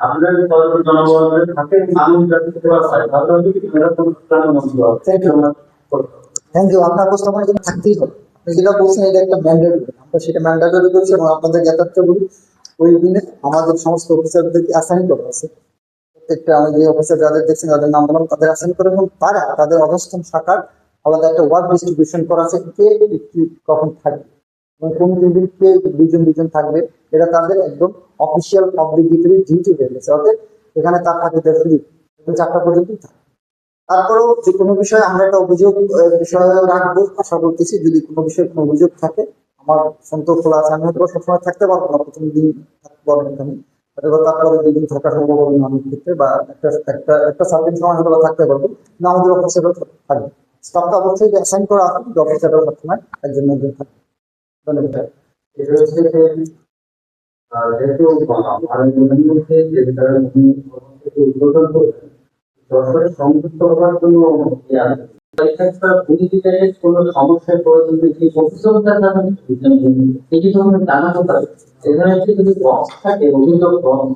আমাদের জনগণের থাকে মানুষ যাতে সেবা পায় তাহলে হয়তো কি এরকম প্রাণ মন্ত্র থ্যাংক ইউ। আপনার উপস্থাপনের জন্য থাকতেই হবে। আপনি যেটা বলছেন এটা একটা ম্যান্ডেটরি, আমরা সেটা ম্যান্ডেটরি করছি এবং আপনাদের জ্ঞাতার্থে বলি ওই দিনে আমাদের সমস্ত অফিসারদেরকে অ্যাসাইন করা আছে। প্রত্যেকটা আমি যে অফিসার যাদের দেখছেন তাদের নাম বললাম, তাদের অ্যাসাইন করে এবং তারা তাদের অবস্থান শাখার আলাদা একটা ওয়ার্ক ডিস্ট্রিবিউশন করা আছে, কে কি কখন থাকবে এবং কোন দিন কে দুজন দুজন থাকবে, এটা তাদের একদম অফিসিয়াল অবলিগেটরি ডিউটি হয়ে গেছে। অর্থাৎ এখানে তার থাকে 4টা পর্যন্ত থাকে। তারপরেও যে কোনো বিষয়ে আমরা একটা অভিযোগ বিষয় রাখবো, আশা করতেছি যদি কোনো বিষয়ে কোনো অভিযোগ থাকে আমার সন্তোষ খোলা আছে। আমি হয়তো সবসময় থাকতে পারবো না, প্রথম দিন থাকতে পারবো এখানে, হয়তো তারপরে 2 দিন থাকা সম্ভব হবে না অনেক ক্ষেত্রে, বা একটা একটা একটা সার্টেন সময় হয়তো থাকতে পারবো না। আমাদের অফিসেরও থাকবে, স্টাফটা অবশ্যই অ্যাসাইন করা আছে, অফিসারও সবসময় একজন একজন থাকবে। ধন্যবাদ। যেহেতু উদ্বোধন করবেন দর্শকের সংযুক্ত হওয়ার জন্য কোন সমস্যার পরিস্থিতি কি অভিযোগটা জানান, এই ধরনের জানাতে পারে। এখানে যদি বক্স থাকে অভিযোগ বক্স